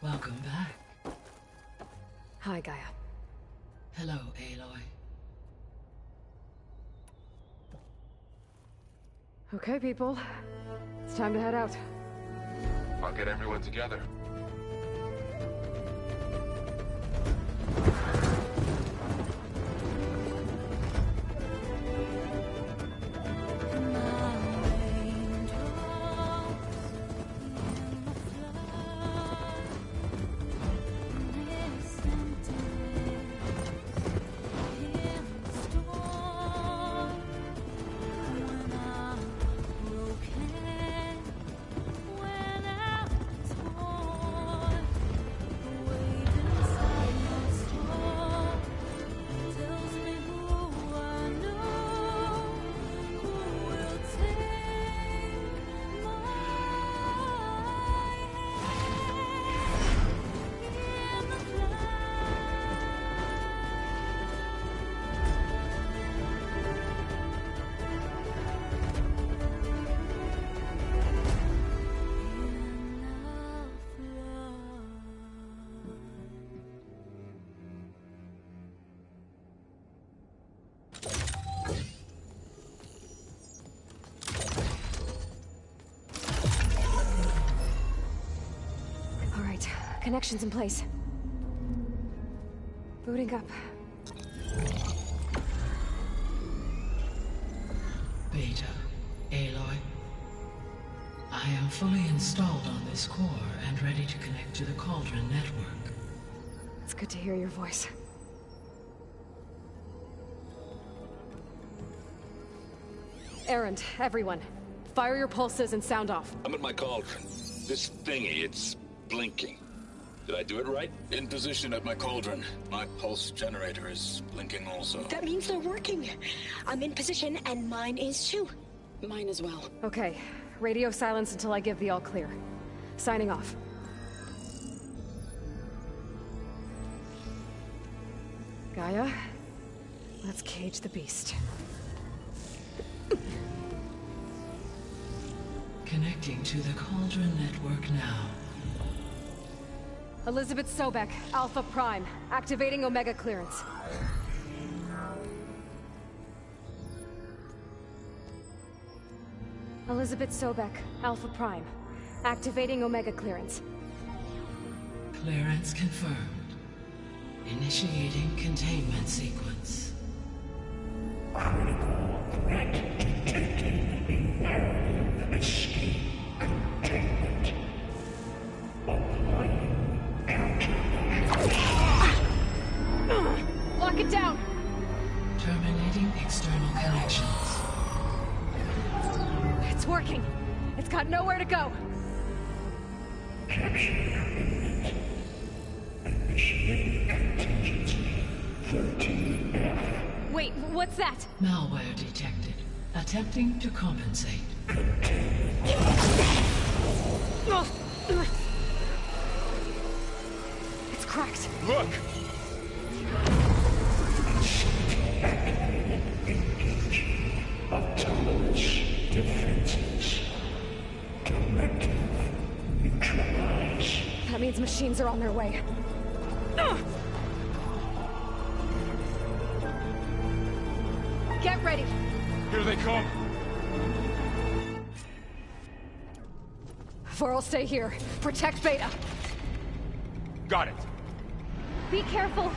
Welcome back. Hi, Gaia. Hello, Aloy. Okay, people. It's time to head out. I'll get everyone together. Connections in place. Booting up. Beta, Aloy. I am fully installed on this core and ready to connect to the Cauldron network. It's good to hear your voice. Erend, everyone. Fire your pulses and sound off. I'm at my cauldron. This thingy, it's blinking. Did I do it right? In position at my cauldron. My pulse generator is blinking also. That means they're working. I'm in position, and mine is too. Mine as well. Okay. Radio silence until I give the all clear. Signing off. Gaia, let's cage the beast. Connecting to the Cauldron network now. Elizabeth Sobek, Alpha Prime, activating Omega clearance. Elizabeth Sobek, Alpha Prime, activating Omega clearance. Clearance confirmed. Initiating containment sequence. Critical threat detected. Imperative escape containment. Applying Lock it down! Terminating external connections. It's working. It's got nowhere to go. Capture imminent. Initiating contingency 13F. Wait, what's that? Malware detected. Attempting to compensate. It's cracked. Look! Engaging autonomous defenses. Directive neutralize. That means machines are on their way. Get ready. Here they come! Vorl, stay here. Protect Beta. Got it! Be careful.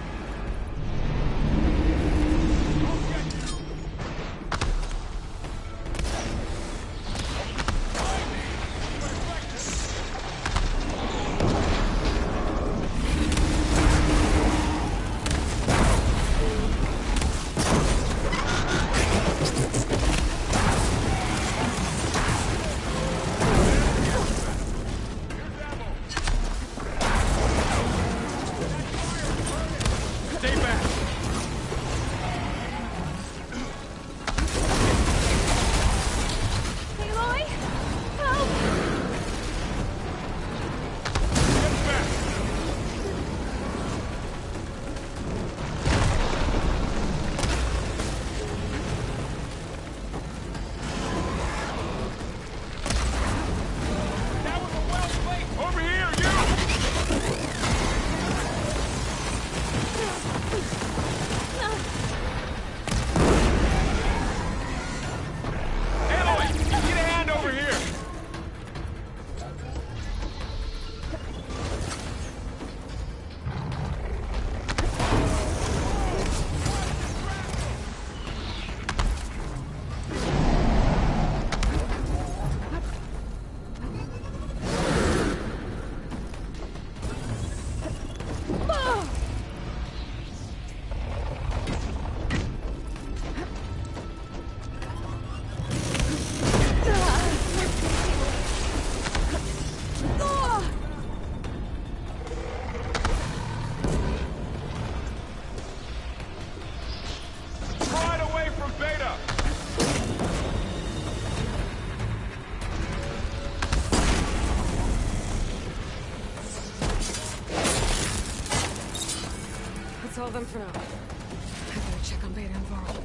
them for now. I better check on Beta and Varl.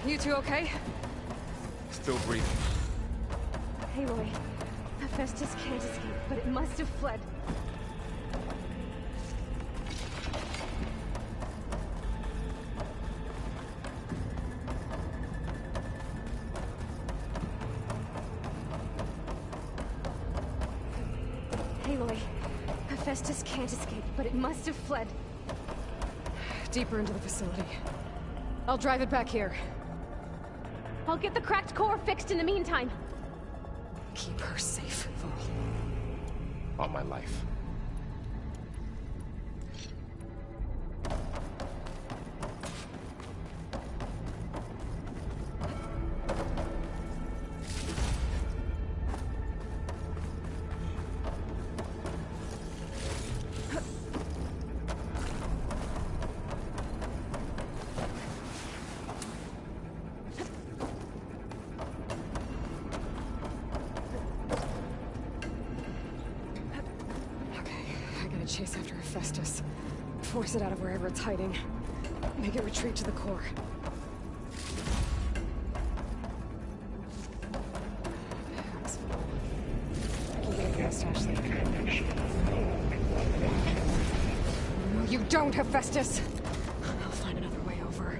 You two okay? Still breathing. Aloy, Hephaestus can't escape, but it must have fled. Aloy, Hephaestus can't escape, but it must have fled. Deeper into the facility. I'll drive it back here. I'll get the cracked core fixed in the meantime. Keep her safe, Varl. On my life. Chase after Hephaestus. Force it out of wherever it's hiding. Make it retreat to the core. I can get it past Ashley. No, you don't, Hephaestus! I'll find another way over.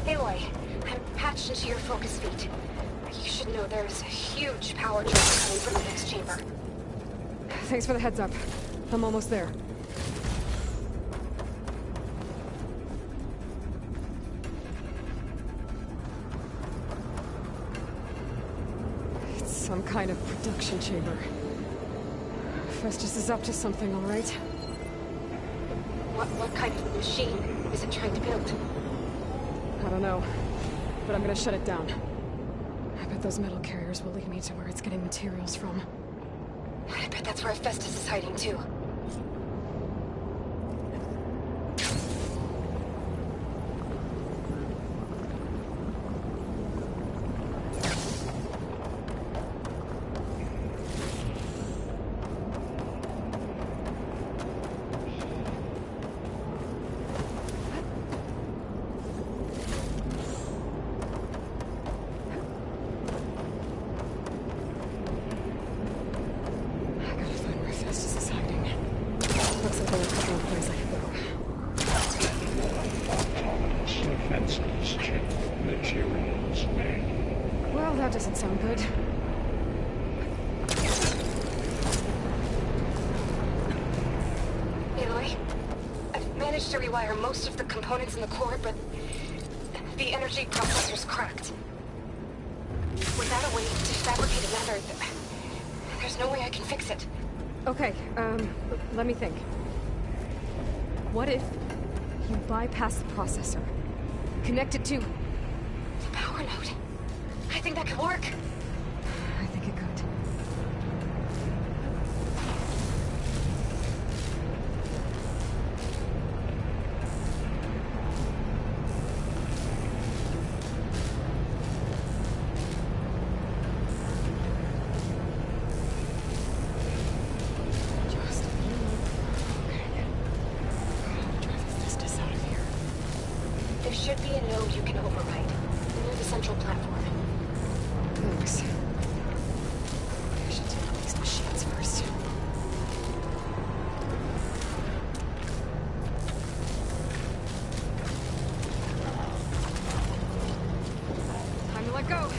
Aloy, I'm patched into your focus feed. You should know there's a huge power draw coming from the next chamber. Thanks for the heads up. I'm almost there. It's some kind of production chamber. Festus is up to something, all right? What kind of machine is it trying to build? I don't know, but I'm gonna shut it down. I bet those metal carriers will lead me to where it's getting materials from. I bet that's where Hephaestus is hiding too. Defenses check materials manual. Well, that doesn't sound good. Aloy, I've managed to rewire most of the components in the core, but the energy processor's cracked. Without a way to fabricate another, there's no way I can fix it. Okay, let me think. What if you bypass the processor? Connect it to... The power node. I think that could work. I think it could. Just a little. Okay. I'll drive Hephaestus out of here. There should be a node you can override near the central platform. Thanks. I should take out these machines first. Time to let go.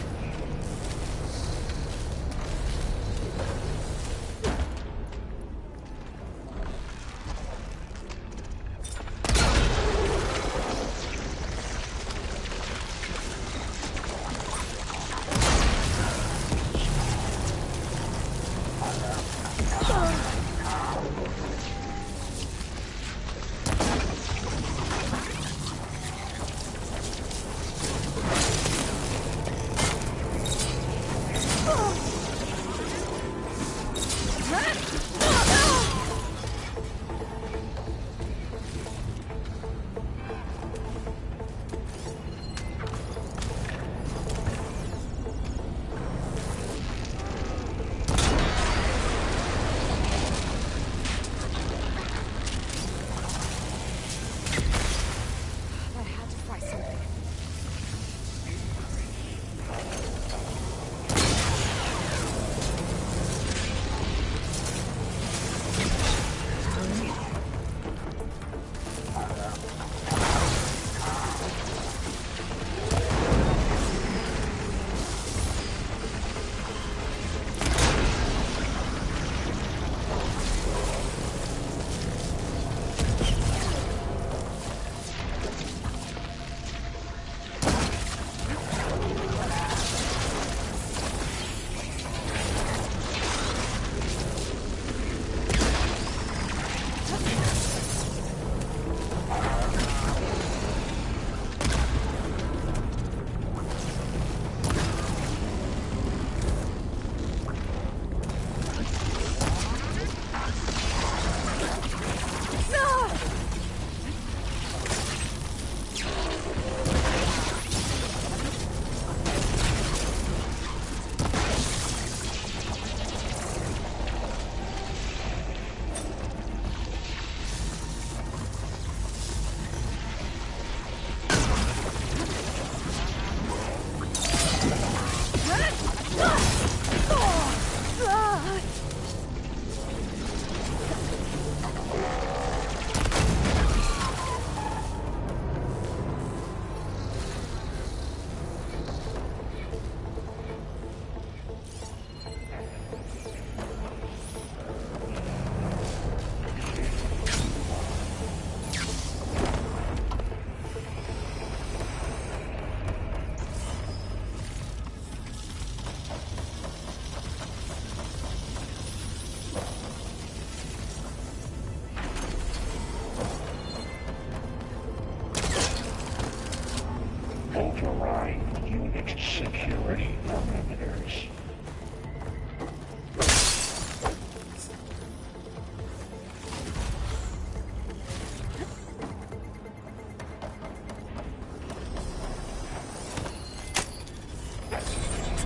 security parameters.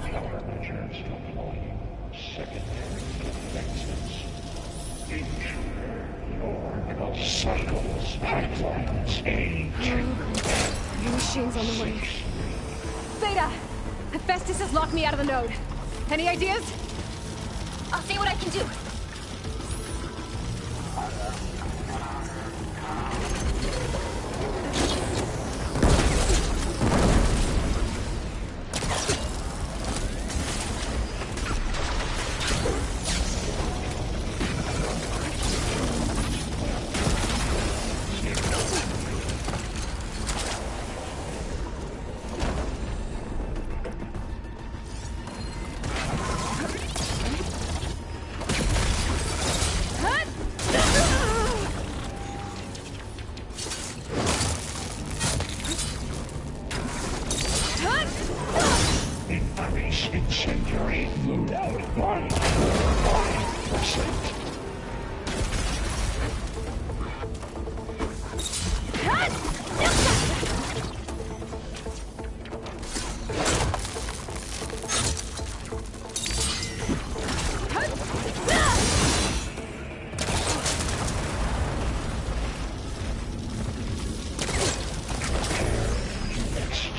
Countermeasures deploying. Secondary defenses. Ensure your cycles pipelines age. New machines on the way. Theta! Hephaestus has locked me out of the node. Any ideas? I'll see what I can do. Increase incendiary loadout by 5%.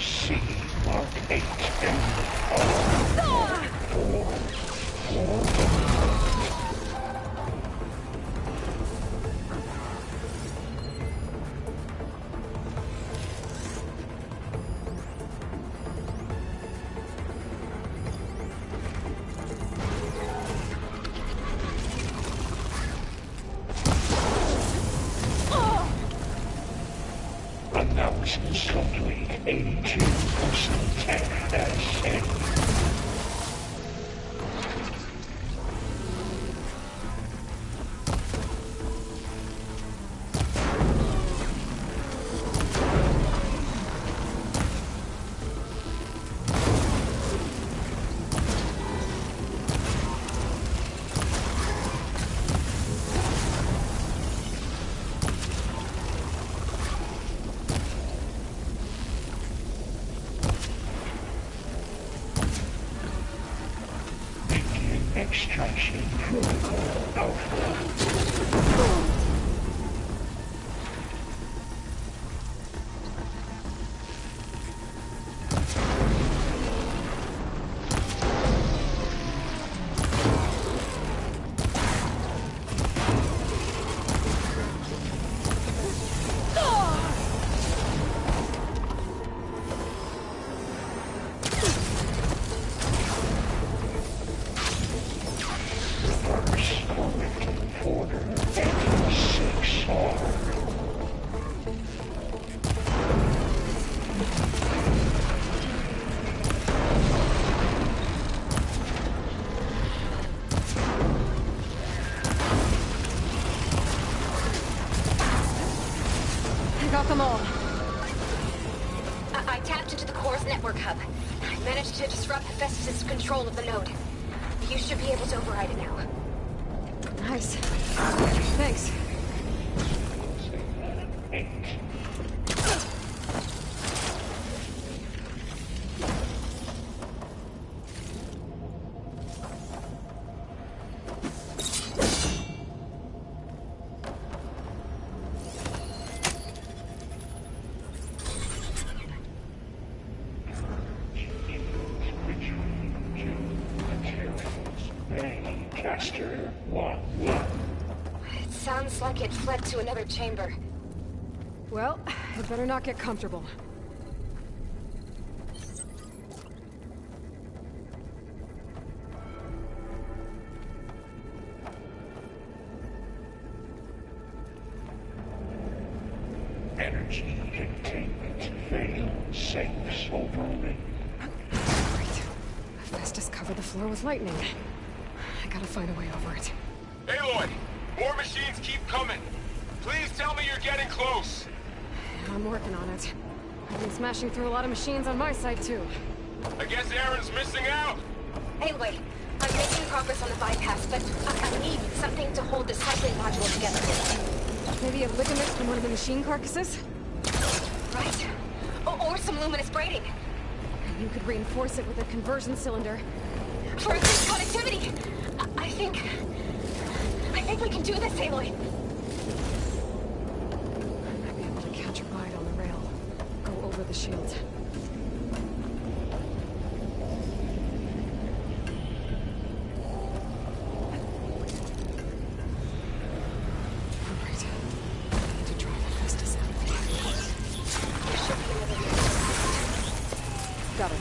C Mark 8 and Analysis complete. 82% tech as in. Extraction protocol alpha. Order 86R. I got them all. I tapped into the core's network hub. I managed to disrupt Hephaestus' control of the node. You should be able to override it now. Nice. Thanks. 8. Caster 1-1. It sounds like it fled to another chamber. Well, I'd better not get comfortable. Energy containment failed. Safes overrunning. Great. Hephaestus covered the floor with lightning. I gotta find a way over it. Aloy! More machines keep coming! Please tell me you're getting close! I'm working on it. I've been smashing through a lot of machines on my side, too. I guess Aaron's missing out. Anyway, I'm making progress on the bypass, but I need something to hold the cycling module together. Maybe a ligament from one of the machine carcasses? Right. Or some luminous braiding. You could reinforce it with a conversion cylinder. For increased connectivity! I think we can do this, Aloy. I might be able to catch a ride on the rail. Go over the shield. Alright. I need to drive Hephaestus out of here. There should be another way. Got it.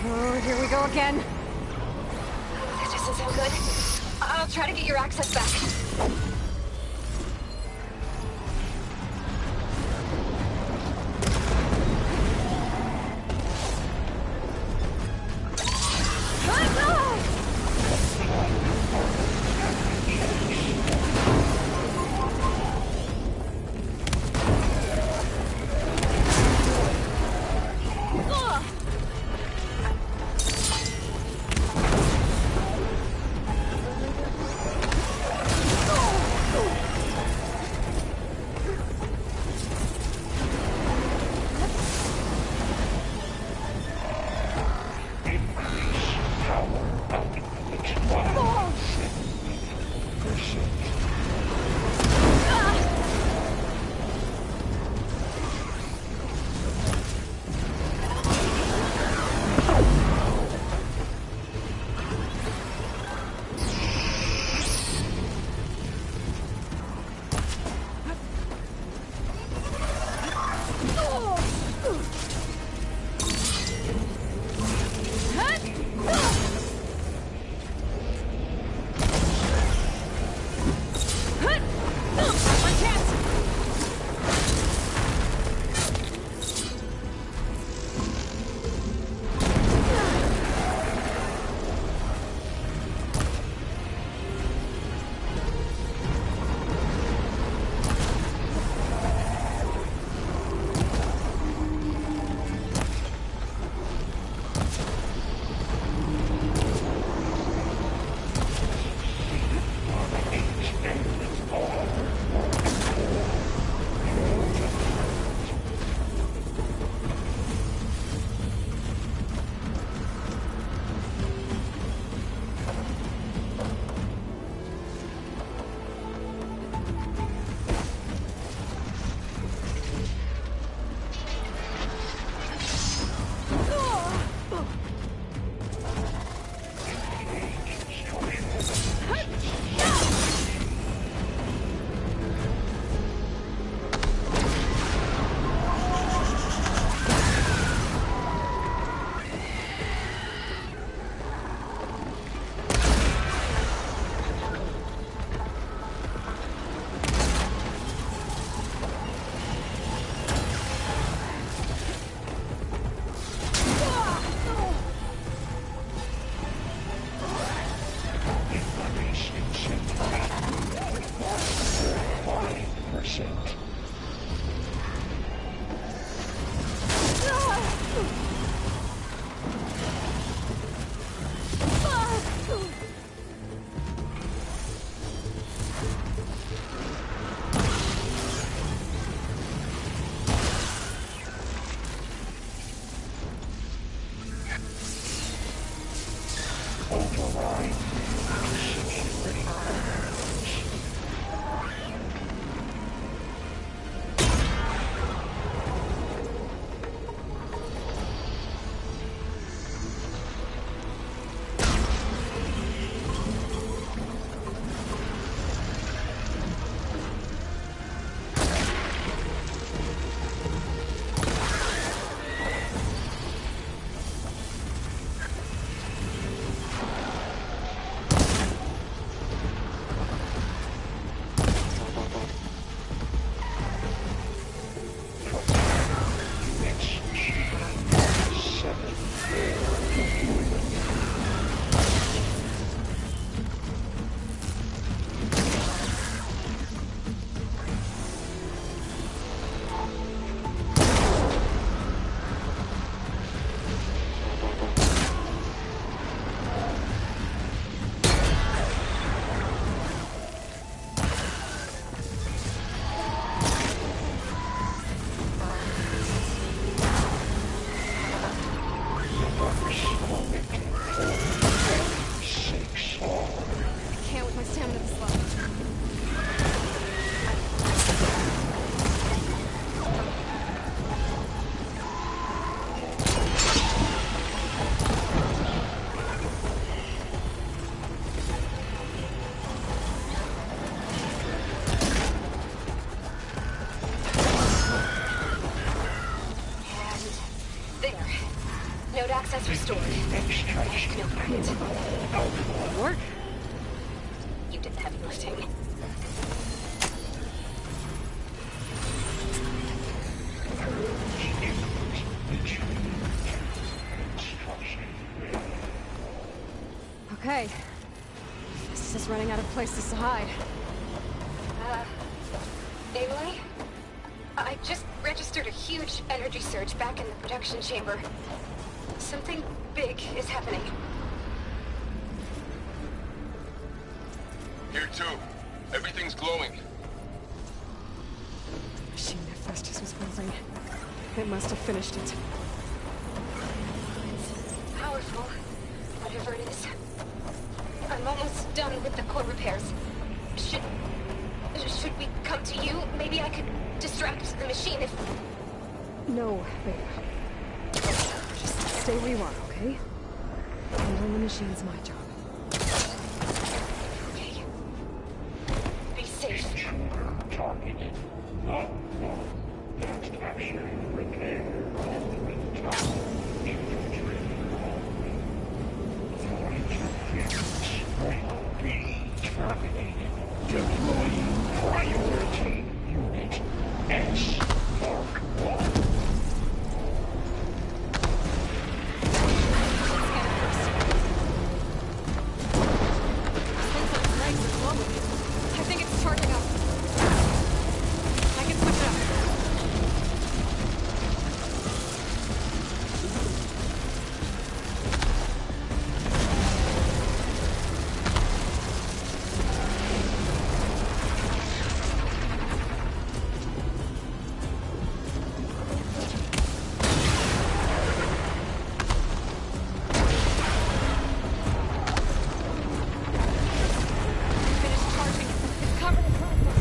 Oh, here we go again. That doesn't sound good. I'll try to get your access back. Oh! override security. Can't with my stamina this low. There. Node access restored. No cracked. Work? You did the heavy lifting. Okay. This is running out of places to hide. Aloy? I just registered a huge energy surge back in the production chamber. Something big is happening. Here too. Everything's glowing. Machine Hephaestus was building. It must have finished it. Powerful. Whatever it is. I'm almost done with the core repairs. Should we come to you? Maybe I could distract the machine if... No, babe. Just stay where you are, okay? Handling the machine's my job. Okay. Be safe. Intruder targeted. Not one. Fast capture, repair, alternate time, infiltrating only. For interference will be terminated. Deploying priority unit S Mark 1. I think it's charging up. I can switch it up. Finish charging. It's covered in plasma.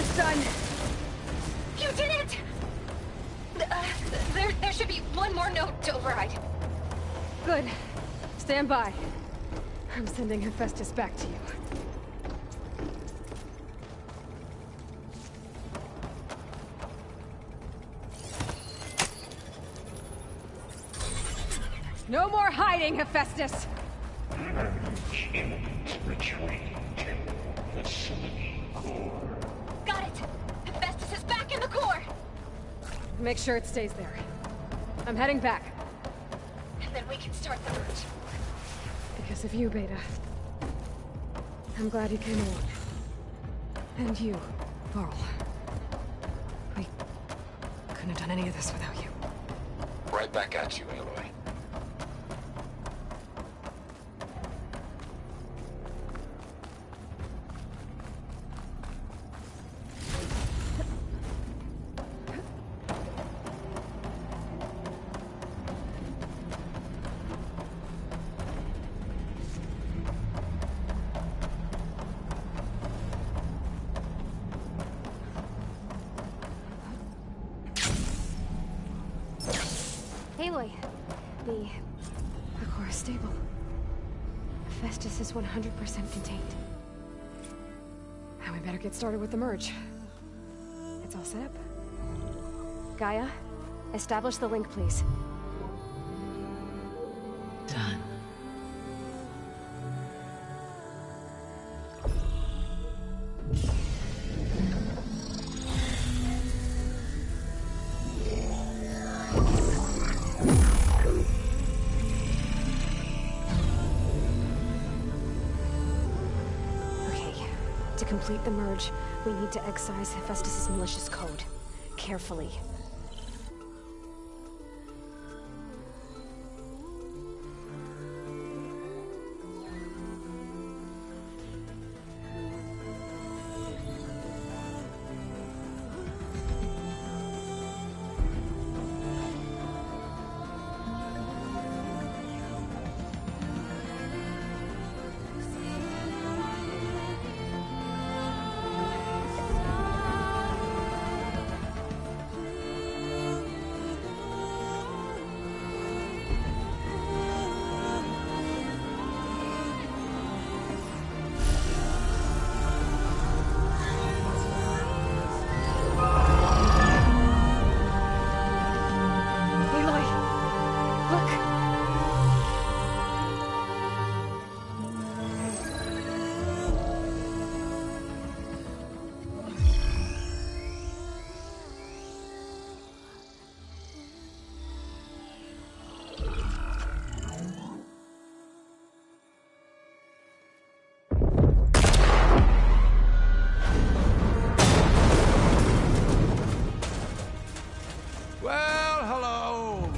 almost done. You did it! There should be one more note to override. Good. Stand by. I'm sending Hephaestus back to you. No more hiding, Hephaestus! Retreating to facility core. Got it! Hephaestus is back in the core! Make sure it stays there. I'm heading back. And then we can start the merge. Because of you, Beta. I'm glad you came along. And you, Varl. We couldn't have done any of this without you. Right back at you, Aloy. Aloy, the core is stable. Hephaestus is 100% contained. Now we better get started with the merge. It's all set up. Gaia, establish the link, please. Done. To complete the merge, we need to excise Hephaestus' malicious code. Carefully.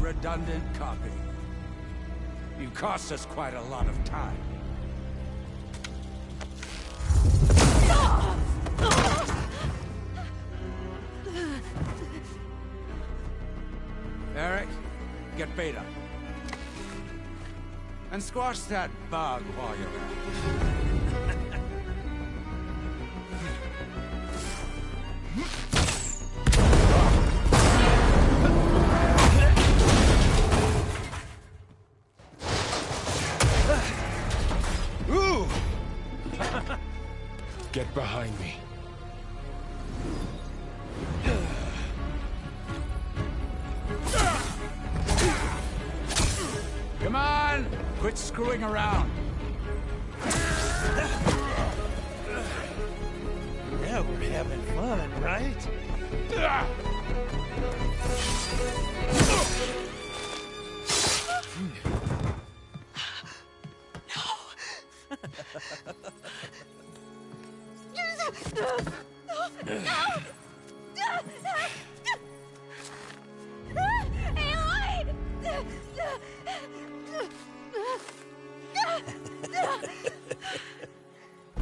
Redundant copy. You cost us quite a lot of time. Eric, get Beta. And squash that bug while you're at it. Get behind me. Come on! Quit screwing around. Yeah, we're having fun, right?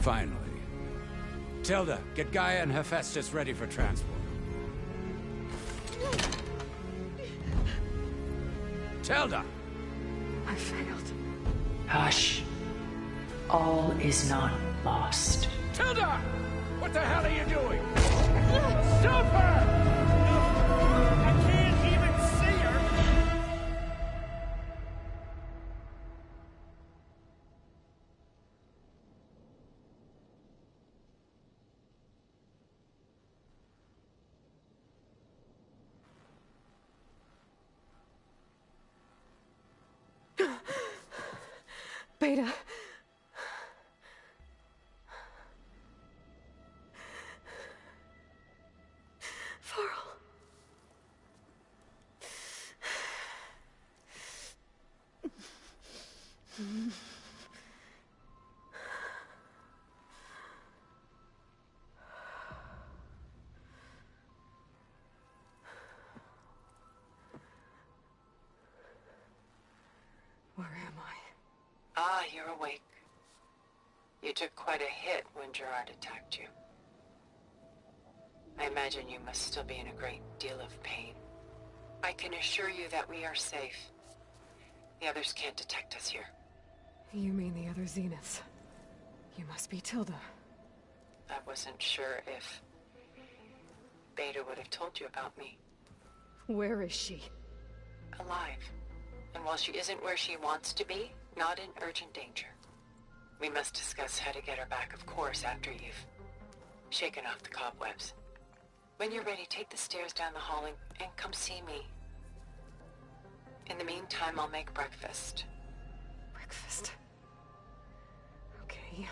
Finally. Tilda, get Gaia and Hephaestus ready for transport. Tilda! I failed. Hush. All is not lost. Tilda! What the hell are you doing? Super! I can't even see her! Beta. Varl. Where am I? Ah, you're awake. You took quite a hit when Gerard attacked you. I imagine you must still be in a great deal of pain. I can assure you that we are safe. The others can't detect us here. You mean the other Zeniths? You must be Tilda. I wasn't sure if Beta would have told you about me. Where is she? Alive. And while she isn't where she wants to be, not in urgent danger. We must discuss how to get her back, of course, after you've shaken off the cobwebs. When you're ready, take the stairs down the hall and come see me. In the meantime, I'll make breakfast. Breakfast? Okay.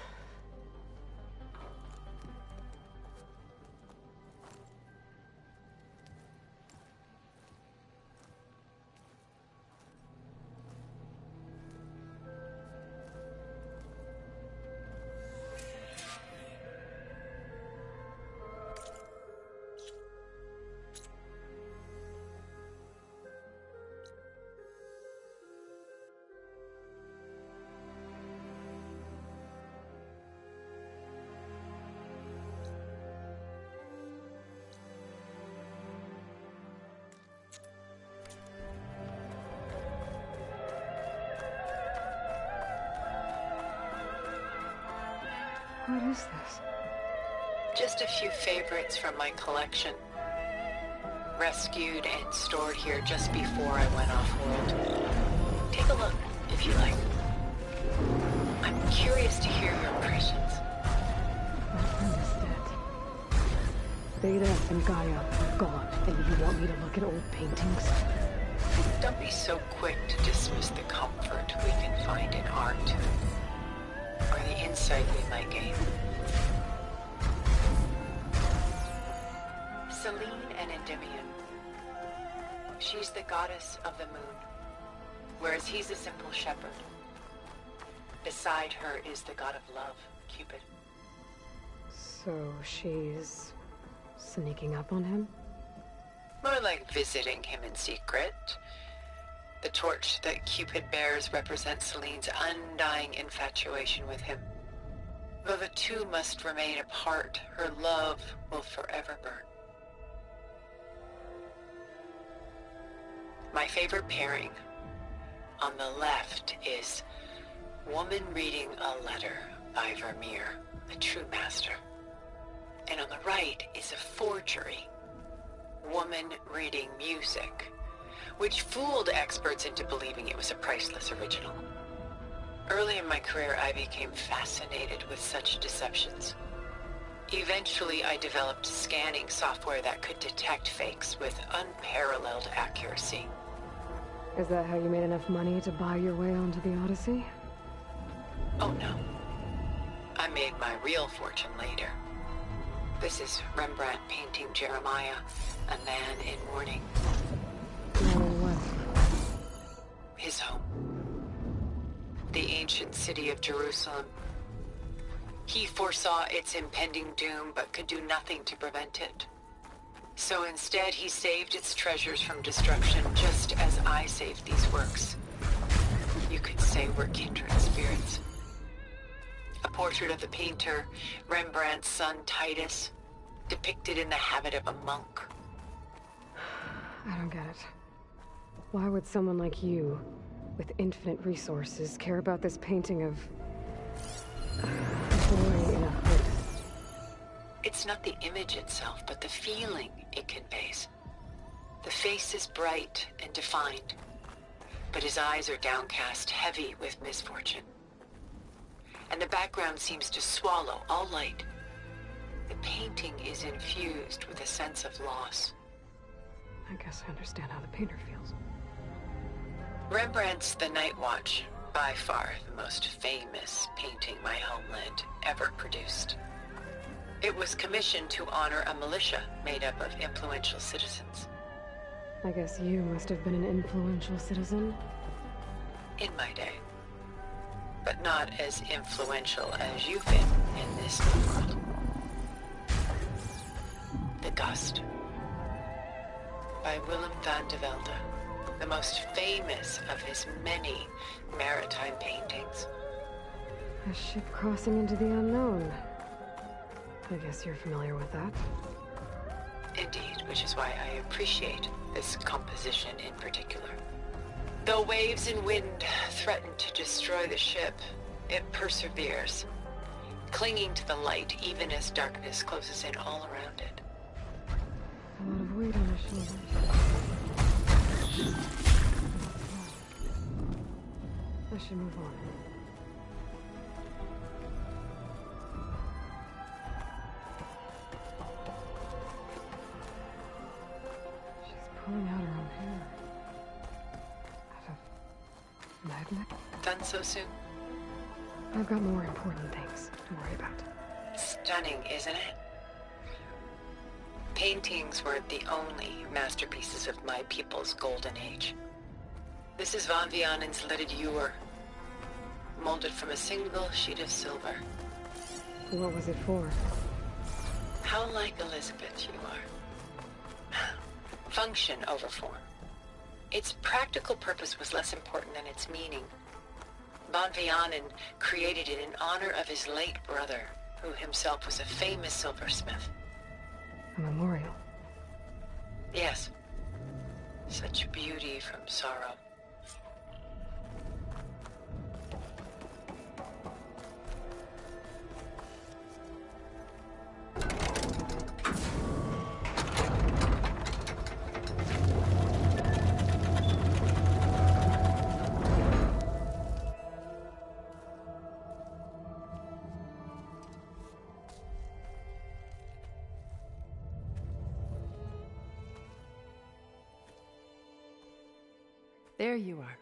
What is this? Just a few favorites from my collection. Rescued and stored here just before I went off-world. Take a look, if you like. I'm curious to hear your impressions. My friend is dead. Beta and Gaia are gone, and you want me to look at old paintings? Don't be so quick to dismiss the comfort we can find in art. Or the insight we might gain. Selene and Endymion. She's the goddess of the moon, whereas he's a simple shepherd. Beside her is the god of love, Cupid. So she's sneaking up on him? More like visiting him in secret. The torch that Cupid bears represents Selene's undying infatuation with him. Though the two must remain apart, her love will forever burn. My favorite pairing on the left is Woman Reading a Letter by Vermeer, a true master. And on the right is a forgery, Woman Reading Music, which fooled experts into believing it was a priceless original. Early in my career, I became fascinated with such deceptions. Eventually, I developed scanning software that could detect fakes with unparalleled accuracy. Is that how you made enough money to buy your way onto the Odyssey? Oh no. I made my real fortune later. This is Rembrandt painting Jeremiah, a man in mourning. Mourning what? His home. The ancient city of Jerusalem. He foresaw its impending doom, but could do nothing to prevent it. So instead, he saved its treasures from destruction, just as I saved these works. You could say we're kindred spirits. A portrait of the painter, Rembrandt's son Titus, depicted in the habit of a monk. I don't get it. Why would someone like you, with infinite resources, care about this painting of a boy in a hood? It's not the image itself, but the feeling it conveys. The face is bright and defined, but his eyes are downcast, heavy with misfortune. And the background seems to swallow all light. The painting is infused with a sense of loss. I guess I understand how the painter feels. Rembrandt's The Night Watch, by far the most famous painting my homeland ever produced. It was commissioned to honor a militia made up of influential citizens. I guess you must have been an influential citizen. In my day. But not as influential as you've been in this new world. The Gust. By Willem van de Velde, the most famous of his many maritime paintings. A ship crossing into the unknown. I guess you're familiar with that. Indeed, which is why I appreciate this composition in particular. Though waves and wind threaten to destroy the ship, it perseveres, clinging to the light even as darkness closes in all around it. A lot of weight on his shoulders. I should move on. Pulling out her own hair. Out of magnet? Done so soon? I've got more important things to worry about. Stunning, isn't it? Paintings weren't the only masterpieces of my people's golden age. This is Van Vianen's Leaded Ewer, molded from a single sheet of silver. What was it for? How like Elizabeth you are. Function over form. Its practical purpose was less important than its meaning. Van Vianen created it in honor of his late brother, who himself was a famous silversmith. A memorial? Yes. Such beauty from sorrow. There you are.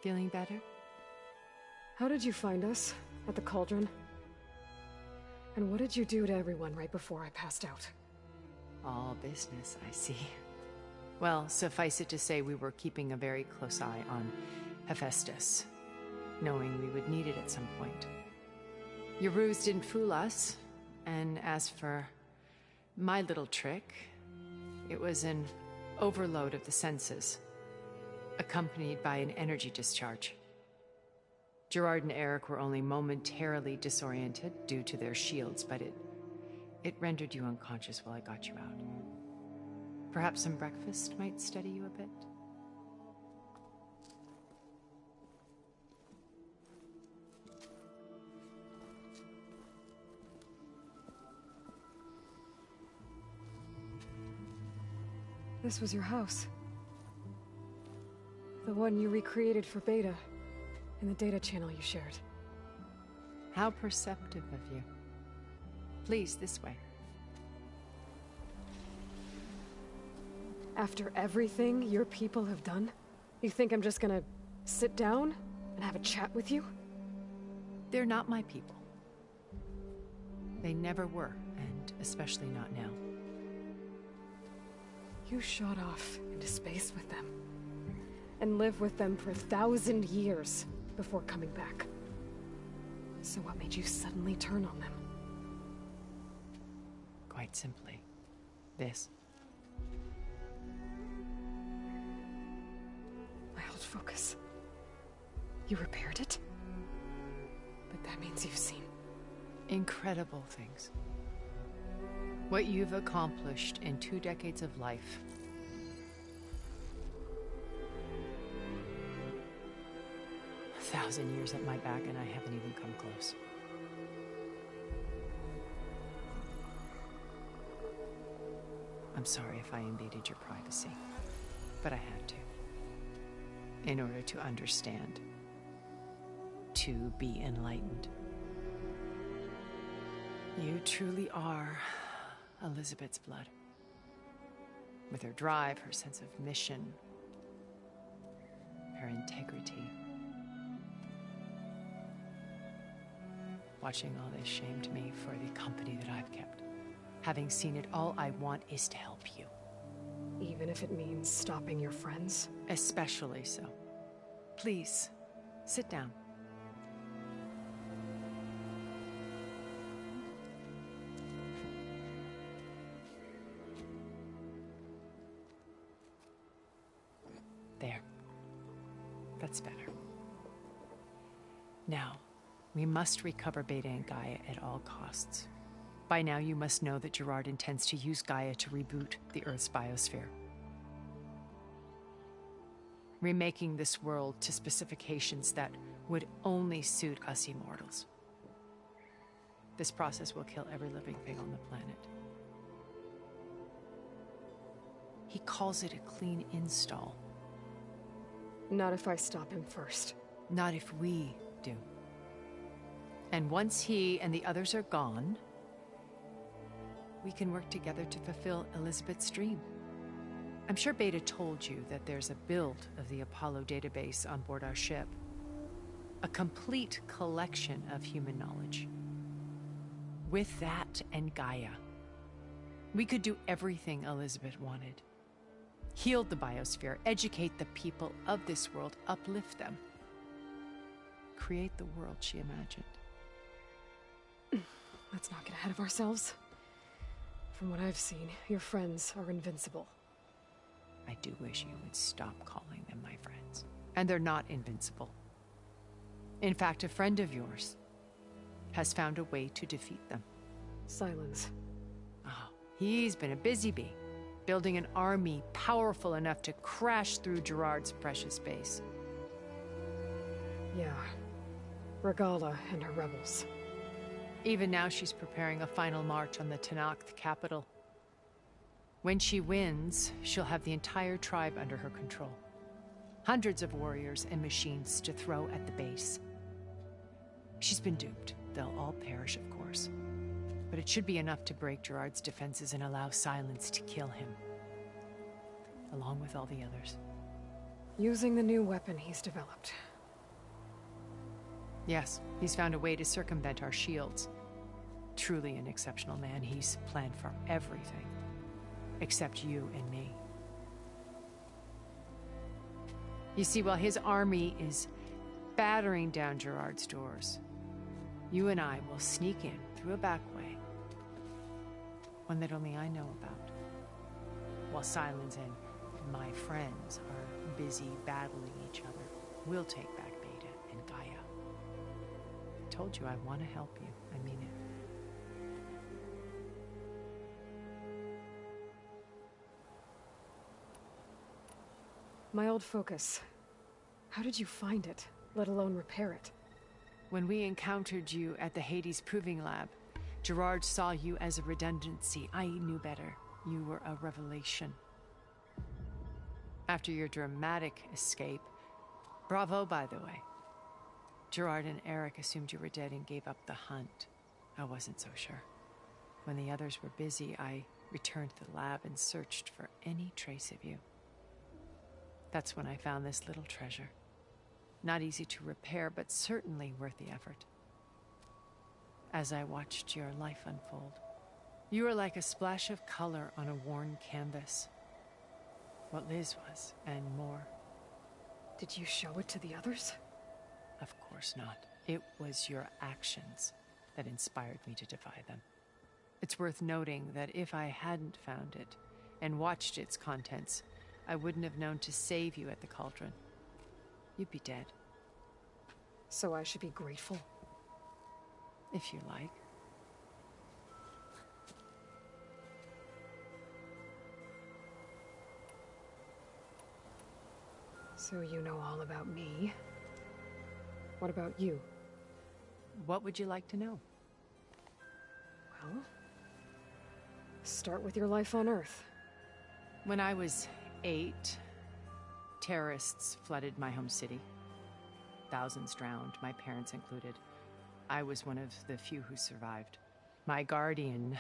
Feeling better? How did you find us? At the Cauldron? And what did you do to everyone right before I passed out? All business, I see. Well, suffice it to say we were keeping a very close eye on Hephaestus, knowing we would need it at some point. Your ruse didn't fool us, and as for my little trick, it was an overload of the senses, accompanied by an energy discharge. Gerard and Eric were only momentarily disoriented due to their shields, but it rendered you unconscious while I got you out. Perhaps some breakfast might steady you a bit? This was your house. The one you recreated for Beta, in the data channel you shared. How perceptive of you. Please, this way. After everything your people have done, you think I'm just gonna sit down and have a chat with you? They're not my people. They never were, and especially not now. You shot off into space with them, and lived with them for 1,000 years before coming back. So what made you suddenly turn on them? Quite simply, this. My old focus. You repaired it? But that means you've seen... incredible things. What you've accomplished in 2 decades of life. A 1,000 years at my back and I haven't even come close. I'm sorry if I invaded your privacy, but I had to. In order to understand. To be enlightened. You truly are Elizabeth's blood. With her drive, her sense of mission, her integrity. Watching all this shamed me for the company that I've kept. Having seen it, all I want is to help you. Even if it means stopping your friends? Especially so. Please, sit down. There. That's better. Now, we must recover Beta and Gaia at all costs. By now, you must know that Gerard intends to use Gaia to reboot the Earth's biosphere. Remaking this world to specifications that would only suit us immortals. This process will kill every living thing on the planet. He calls it a clean install. Not if I stop him first. Not if we do. And once he and the others are gone, we can work together to fulfill Elizabeth's dream. I'm sure Beta told you that there's a build of the Apollo database on board our ship. A complete collection of human knowledge. With that and Gaia, we could do everything Elizabeth wanted. Heal the biosphere, educate the people of this world, uplift them. Create the world she imagined. Let's not get ahead of ourselves. From what I've seen, your friends are invincible. I do wish you would stop calling them my friends. And they're not invincible. In fact, a friend of yours has found a way to defeat them. Silence. Oh, he's been a busy bee, building an army powerful enough to crash through Gerard's precious base. Yeah. Regala and her rebels. Even now, she's preparing a final march on the Tenakth capital. When she wins, she'll have the entire tribe under her control. Hundreds of warriors and machines to throw at the base. She's been duped. They'll all perish, of course. But it should be enough to break Gerard's defenses and allow Silence to kill him. Along with all the others. Using the new weapon he's developed. Yes, he's found a way to circumvent our shields. Truly an exceptional man. He's planned for everything. Except you and me. You see, while his army is battering down Gerard's doors, you and I will sneak in through a back way. One that only I know about. While Silence and my friends are busy battling each other, we'll take back Beta and Gaia. I told you I want to help you. I mean it. My old focus. How did you find it, let alone repair it? When we encountered you at the Hades Proving Lab, Gerard saw you as a redundancy. I knew better. You were a revelation. After your dramatic escape, bravo, by the way. Gerard and Eric assumed you were dead and gave up the hunt. I wasn't so sure. When the others were busy, I returned to the lab and searched for any trace of you. That's when I found this little treasure. Not easy to repair, but certainly worth the effort. As I watched your life unfold, you were like a splash of color on a worn canvas. What Liz was, and more. Did you show it to the others? Of course not. It was your actions that inspired me to defy them. It's worth noting that if I hadn't found it and watched its contents, I wouldn't have known to save you at the Cauldron. You'd be dead. So I should be grateful? If you like. So you know all about me. What about you? What would you like to know? Well, start with your life on Earth. When I was 8, terrorists flooded my home city. Thousands drowned, my parents included. I was one of the few who survived. My guardian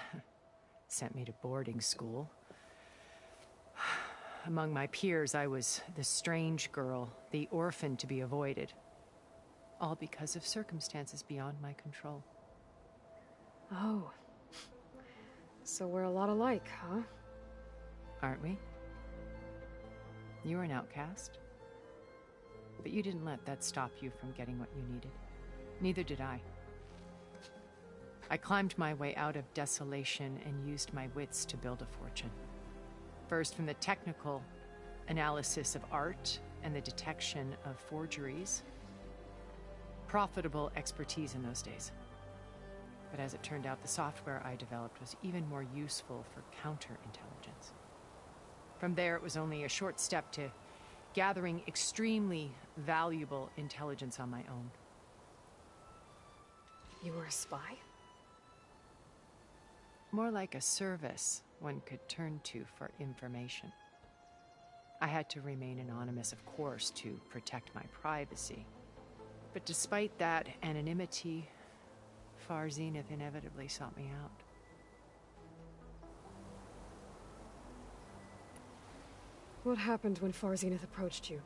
sent me to boarding school. Among my peers, I was the strange girl, the orphan to be avoided. All because of circumstances beyond my control. Oh. So we're a lot alike, huh? Aren't we? You were an outcast. But you didn't let that stop you from getting what you needed. Neither did I. I climbed my way out of desolation and used my wits to build a fortune. First, from the technical analysis of art and the detection of forgeries. Profitable expertise in those days. But as it turned out, the software I developed was even more useful for counterintelligence. From there, it was only a short step to gathering extremely valuable intelligence on my own. You were a spy? More like a service one could turn to for information. I had to remain anonymous, of course, to protect my privacy. But despite that anonymity, Far Zenith inevitably sought me out. What happened when Far Zenith approached you?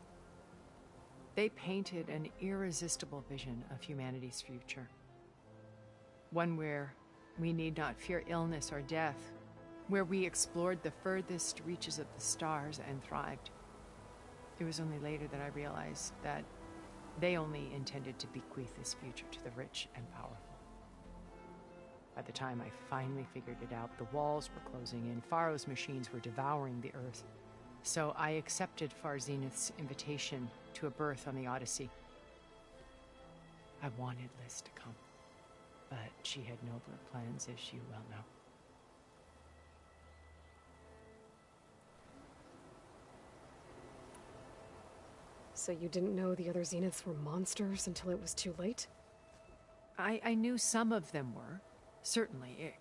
They painted an irresistible vision of humanity's future. One where we need not fear illness or death, where we explored the furthest reaches of the stars and thrived. It was only later that I realized that they only intended to bequeath this future to the rich and powerful. By the time I finally figured it out, the walls were closing in, Pharaoh's machines were devouring the Earth. So I accepted Far Zenith's invitation to a berth on the Odyssey. I wanted Liz to come, but she had nobler plans, as you well know. So you didn't know the other Zeniths were monsters until it was too late? I knew some of them were, certainly.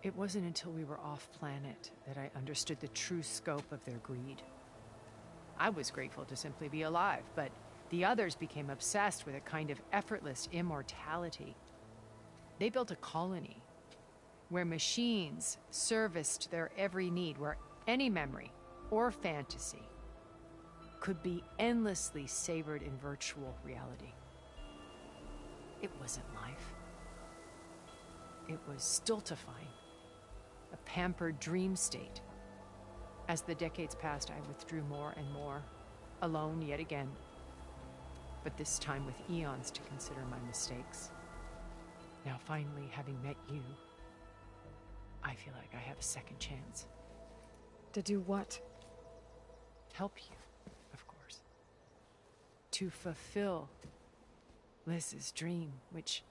It wasn't until we were off-planet that I understood the true scope of their greed. I was grateful to simply be alive, but the others became obsessed with a kind of effortless immortality. They built a colony where machines serviced their every need, where any memory or fantasy could be endlessly savored in virtual reality. It wasn't life. It was stultifying. A pampered dream state. As the decades passed, I withdrew more and more, alone yet again, but this time with eons to consider my mistakes. Now finally, having met you, I feel like I have a second chance. To do what? Help you, of course. To fulfill Liz's dream, which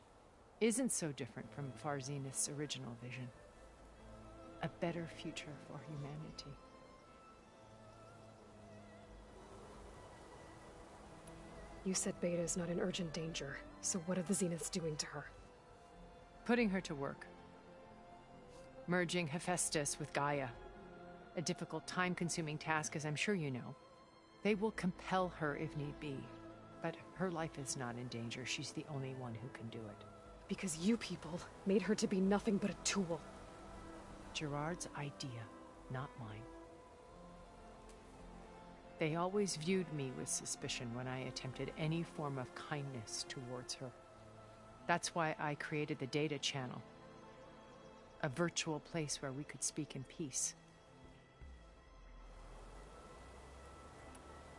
isn't so different from Far Zenith's original vision. A better future for humanity. You said Beta's not in urgent danger, so what are the Zeniths doing to her? Putting her to work. Merging Hephaestus with Gaia. A difficult, time-consuming task, as I'm sure you know. They will compel her if need be, but her life is not in danger. She's the only one who can do it. Because you people made her to be nothing but a tool. Gerard's idea, not mine. They always viewed me with suspicion when I attempted any form of kindness towards her. That's why I created the data channel. A virtual place where we could speak in peace.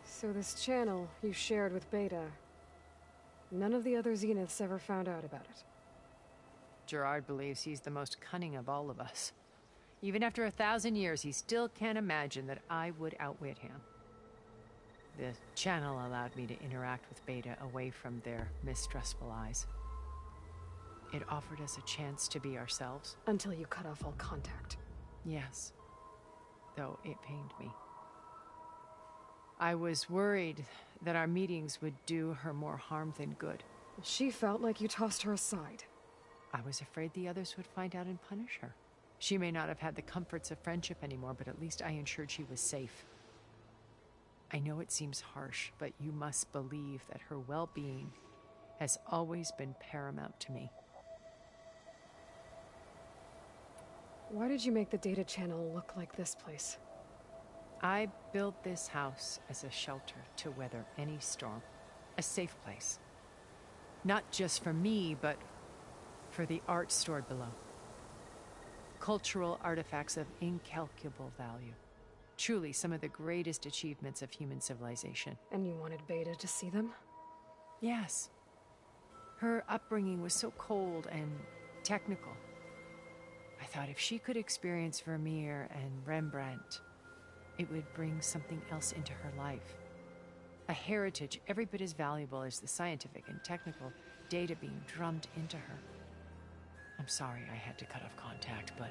So this channel you shared with Beta, none of the other Zeniths ever found out about it? Gerard believes he's the most cunning of all of us. Even after 1,000 years, he still can't imagine that I would outwit him. The channel allowed me to interact with Beta away from their mistrustful eyes. It offered us a chance to be ourselves. Until you cut off all contact. Yes. Though it pained me. I was worried that our meetings would do her more harm than good. She felt like you tossed her aside. I was afraid the others would find out and punish her. She may not have had the comforts of friendship anymore, but at least I ensured she was safe. I know it seems harsh, but you must believe that her well-being has always been paramount to me. Why did you make the data channel look like this place? I built this house as a shelter to weather any storm. A safe place. Not just for me, but for the art stored below. Cultural artifacts of incalculable value. Truly some of the greatest achievements of human civilization. And you wanted Beta to see them? Yes. Her upbringing was so cold and technical. I thought if she could experience Vermeer and Rembrandt, it would bring something else into her life. A heritage every bit as valuable as the scientific and technical data being drummed into her. I'm sorry I had to cut off contact, but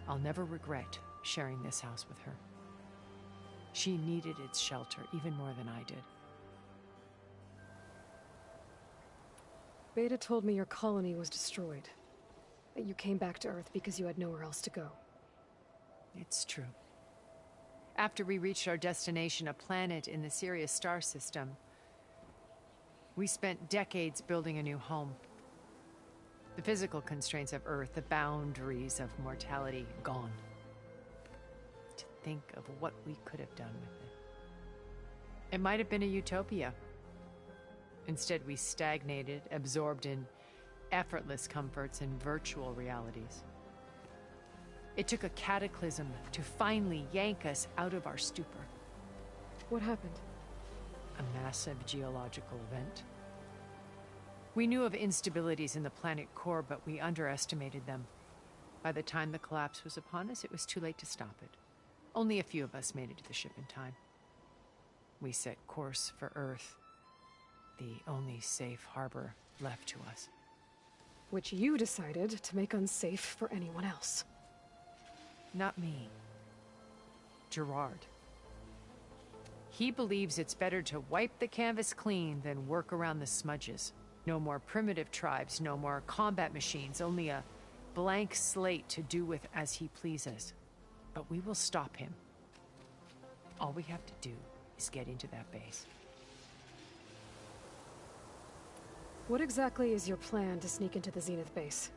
I'll never regret sharing this house with her. She needed its shelter even more than I did. Beta told me your colony was destroyed. That you came back to Earth because you had nowhere else to go. It's true. After we reached our destination, a planet in the Sirius star system, we spent decades building a new home. The physical constraints of Earth, the boundaries of mortality, gone. To think of what we could have done with it. It might have been a utopia. Instead, we stagnated, absorbed in effortless comforts and virtual realities. It took a cataclysm to finally yank us out of our stupor. What happened? A massive geological event. We knew of instabilities in the planet core, but we underestimated them. By the time the collapse was upon us, it was too late to stop it. Only a few of us made it to the ship in time. We set course for Earth, the only safe harbor left to us. Which you decided to make unsafe for anyone else. Not me. Gerard. He believes it's better to wipe the canvas clean than work around the smudges. No more primitive tribes, no more combat machines, only a blank slate to do with as he pleases. But we will stop him. All we have to do is get into that base. What exactly is your plan to sneak into the Zenith base?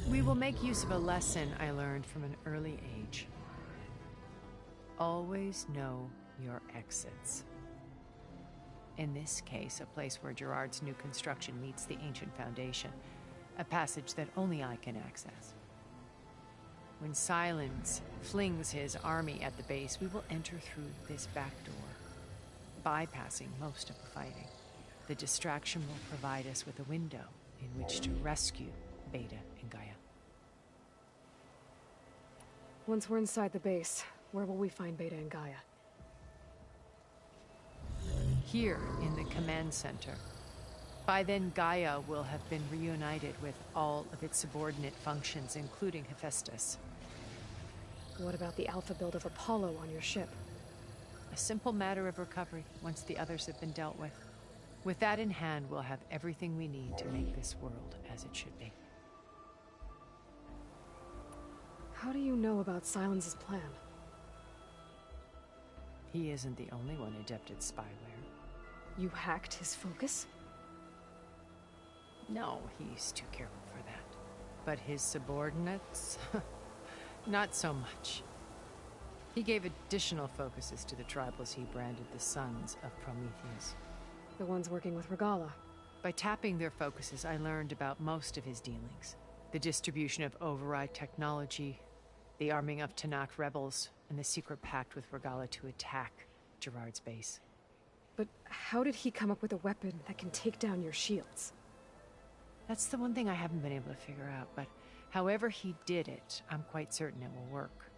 We will make use of a lesson I learned from an early age. Always know your exits. In this case, a place where Gerard's new construction meets the ancient foundation, a passage that only I can access. When Silence flings his army at the base, we will enter through this back door, bypassing most of the fighting. The distraction will provide us with a window in which to rescue Beta and Gaia. Once we're inside the base, where will we find Beta and Gaia? Here in the command center. By then, Gaia will have been reunited with all of its subordinate functions, including Hephaestus. What about the alpha build of Apollo on your ship? A simple matter of recovery once the others have been dealt with. With that in hand, we'll have everything we need to make this world as it should be. How do you know about Silence's plan? He isn't the only one adept at spyware. You hacked his focus? No, he's too careful for that. But his subordinates? Not so much. He gave additional focuses to the tribals he branded the Sons of Prometheus. The ones working with Regalla. By tapping their focuses, I learned about most of his dealings. The distribution of override technology, the arming of Tanakh rebels, and the secret pact with Regalla to attack Gerard's base. But how did he come up with a weapon that can take down your shields? That's the one thing I haven't been able to figure out, but however he did it, I'm quite certain it will work.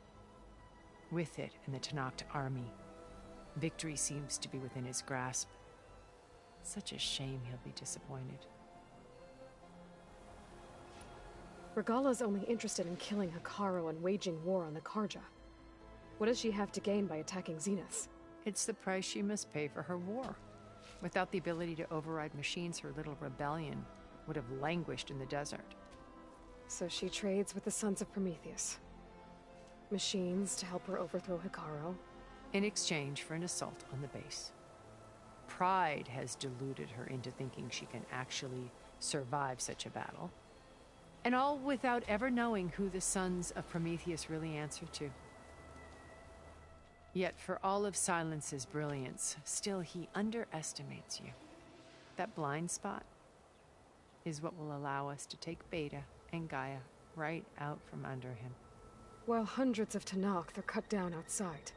With it and the Tanakh army, victory seems to be within his grasp. Such a shame he'll be disappointed. Regalla's only interested in killing Hekarro and waging war on the Karja. What does she have to gain by attacking Zeniths? It's the price she must pay for her war. Without the ability to override machines, her little rebellion would have languished in the desert. So she trades with the Sons of Prometheus. Machines to help her overthrow Hekarro. In exchange for an assault on the base. Pride has deluded her into thinking she can actually survive such a battle. And all without ever knowing who the Sons of Prometheus really answer to. Yet for all of Silence's brilliance, still he underestimates you. That blind spot is what will allow us to take Beta and Gaia right out from under him. While hundreds of Tenakth are cut down outside.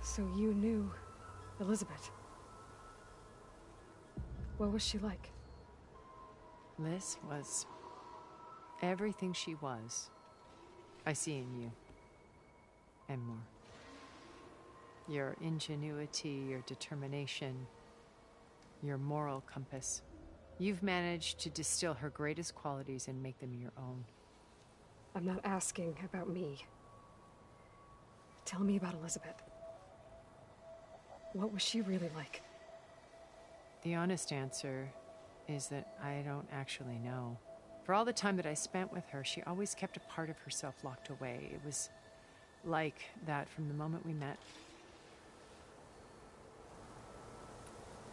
So you knew Elizabeth. What was she like? Liz was everything she was. I see in you. And more. Your ingenuity, your determination, your moral compass. You've managed to distill her greatest qualities and make them your own. I'm not asking about me. Tell me about Elizabeth. What was she really like? The honest answer is that I don't actually know. For all the time that I spent with her, she always kept a part of herself locked away. It was like that from the moment we met.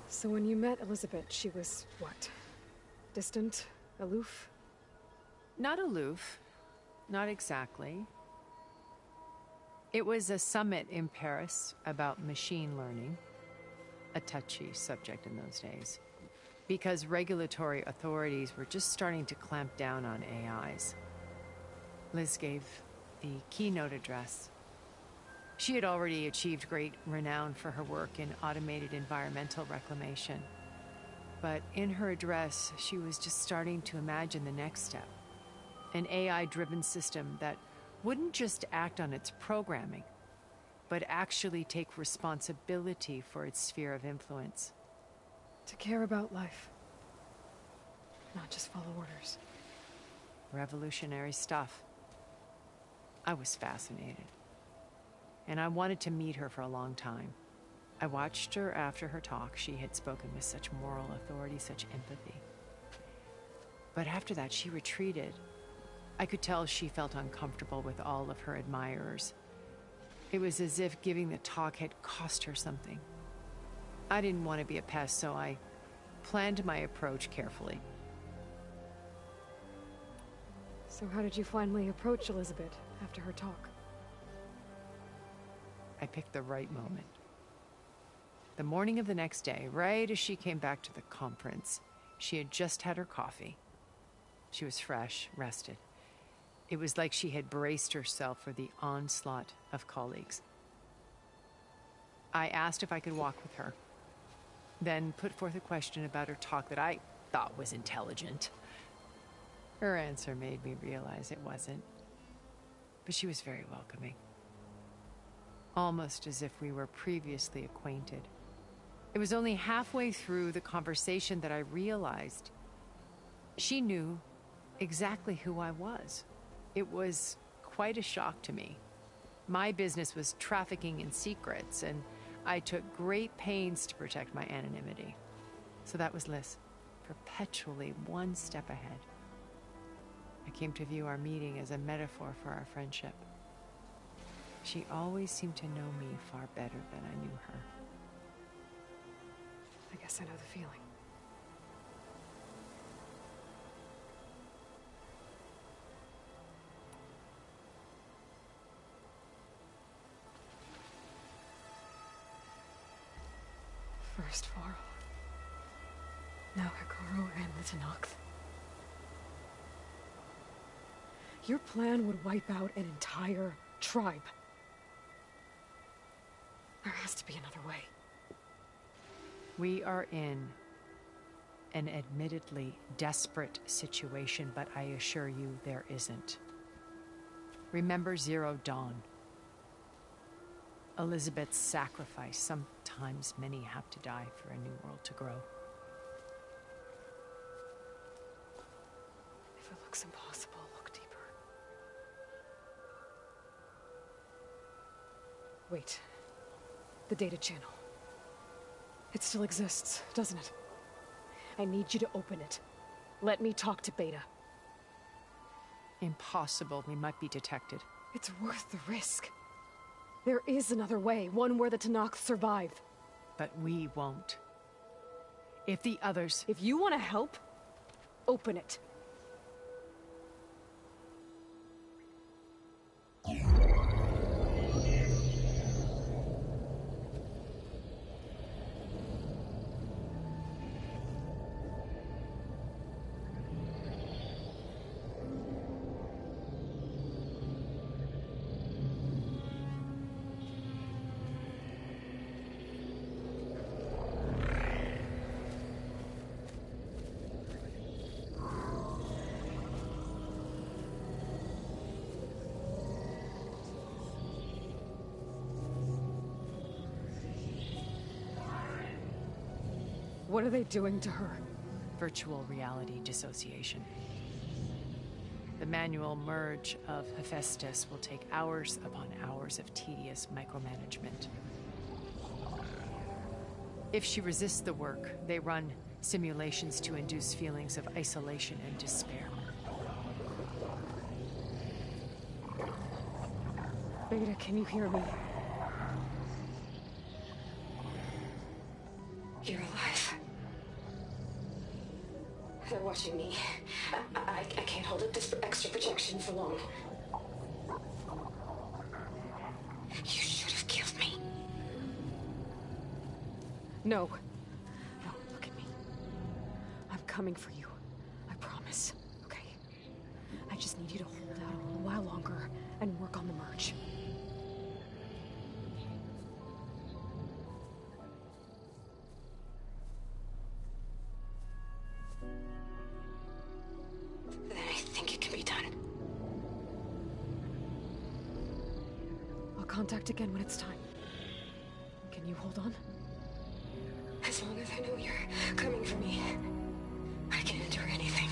So when you met Elizabeth, she was what? Distant? Aloof? Not aloof. Not exactly. It was a summit in Paris about machine learning. A touchy subject in those days. Because regulatory authorities were just starting to clamp down on AIs. Liz gave the keynote address. She had already achieved great renown for her work in automated environmental reclamation. But in her address, she was just starting to imagine the next step. An AI-driven system that wouldn't just act on its programming, but actually take responsibility for its sphere of influence. To care about life. Not just follow orders. Revolutionary stuff. I was fascinated. And I wanted to meet her for a long time. I watched her after her talk. She had spoken with such moral authority, such empathy. But after that, she retreated. I could tell she felt uncomfortable with all of her admirers. It was as if giving the talk had cost her something. I didn't want to be a pest, so I planned my approach carefully. So how did you finally approach Elizabeth after her talk? I picked the right moment. The morning of the next day, right as she came back to the conference, she had just had her coffee. She was fresh, rested. It was like she had braced herself for the onslaught of colleagues. I asked if I could walk with her, then put forth a question about her talk that I thought was intelligent. Her answer made me realize it wasn't, but she was very welcoming. Almost as if we were previously acquainted. It was only halfway through the conversation that I realized she knew exactly who I was. It was quite a shock to me. My business was trafficking in secrets, and I took great pains to protect my anonymity. So that was Liz, perpetually one step ahead. I came to view our meeting as a metaphor for our friendship. She always seemed to know me far better than I knew her. I guess I know the feeling. First Varl. Now Hekarro and the Tenakth. Your plan would wipe out an entire tribe. There has to be another way. We are in an admittedly desperate situation, but I assure you there isn't. Remember Zero Dawn. Elizabeth's sacrifice. Sometimes many have to die for a new world to grow. If it looks impossible, look deeper. Wait. The data channel. It still exists, doesn't it? I need you to open it. Let me talk to Beta. Impossible. We might be detected. It's worth the risk. There is another way, one where the Tenakth survive. But we won't. If the others... If you want to help, open it. What are they doing to her? Virtual reality dissociation. The manual merge of Hephaestus will take hours upon hours of tedious micromanagement. If she resists the work, they run simulations to induce feelings of isolation and despair. Beta, can you hear me? You're alive. They're watching me. I can't hold up this extra projection for long. You should have killed me. No. No, look at me. I'm coming for you. I promise. Okay? I just need you to hold out a little while longer and work on the merge. Then I think it can be done. I'll contact again when it's time. Can you hold on? As long as I know you're coming for me, I can endure anything.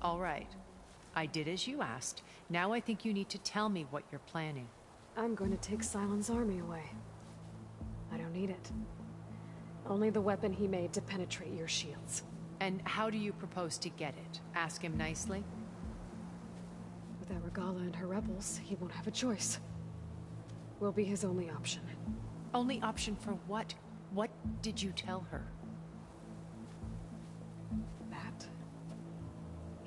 All right. I did as you asked. Now I think you need to tell me what you're planning. I'm going to take Sylens' army away. I don't need it. Only the weapon he made to penetrate your shields. And how do you propose to get it? Ask him nicely? Without Regalla and her rebels, he won't have a choice. We'll be his only option. Only option for what? What did you tell her? That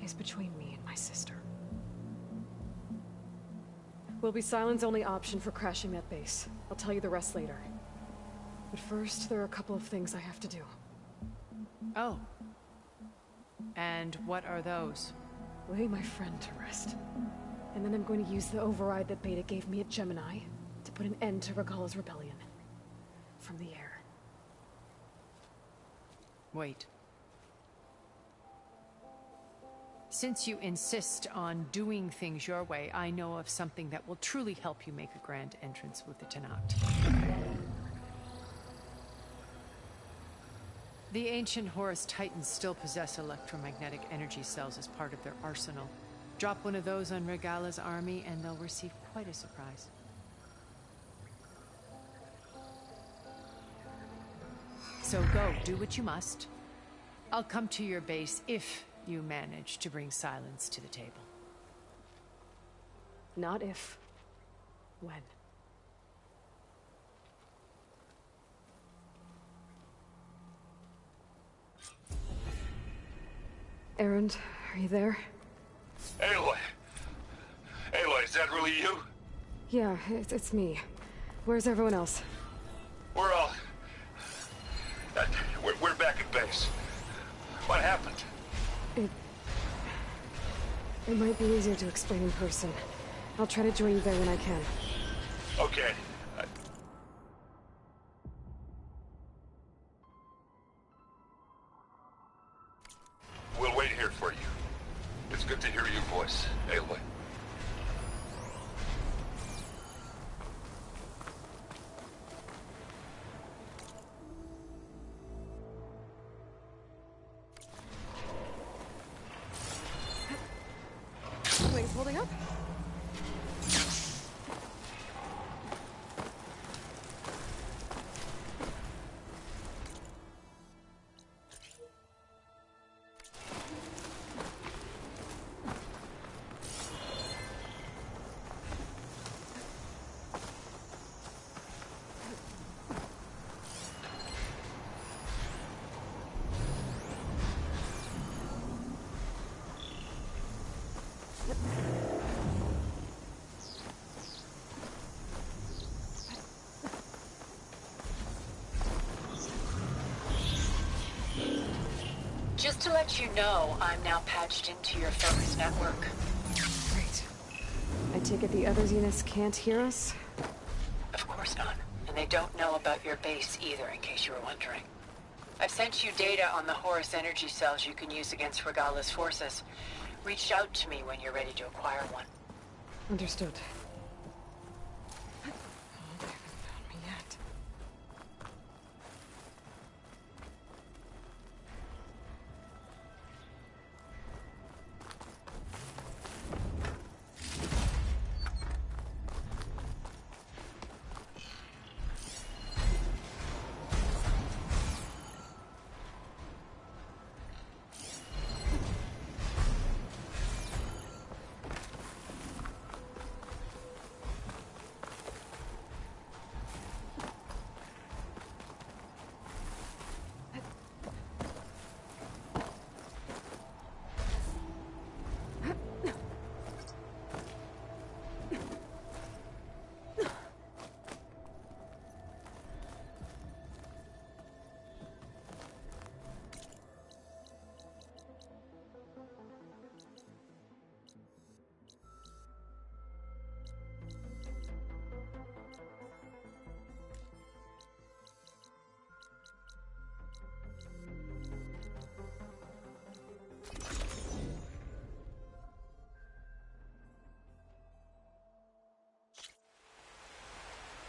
is between me and my sister. Will be Sylens' only option for crashing that base. I'll tell you the rest later. But first, there are a couple of things I have to do. Oh. And what are those? Lay my friend to rest. And then I'm going to use the override that Beta gave me at Gemini to put an end to Regalla's rebellion. From the air. Wait. Since you insist on doing things your way, I know of something that will truly help you make a grand entrance with the Tenakth. The ancient Horus Titans still possess electromagnetic energy cells as part of their arsenal. Drop one of those on Regalla's army and they'll receive quite a surprise. So go, do what you must. I'll come to your base if you manage to bring Sylens to the table. Not if. When. Erend, are you there? Aloy! Aloy, is that really you? Yeah, it's me. Where's everyone else? We're all... We're back at base. What happened? It might be easier to explain in person. I'll try to join you there when I can. Okay. We'll wait here for you. It's good to hear your voice, Aloy. holding up? Just to let you know, I'm now patched into your focus network. Great. I take it the other Zeniths can't hear us? Of course not. And they don't know about your base either, in case you were wondering. I've sent you data on the Horus energy cells you can use against Regalla's forces. Reach out to me when you're ready to acquire one. Understood. Oh, they haven't found me yet.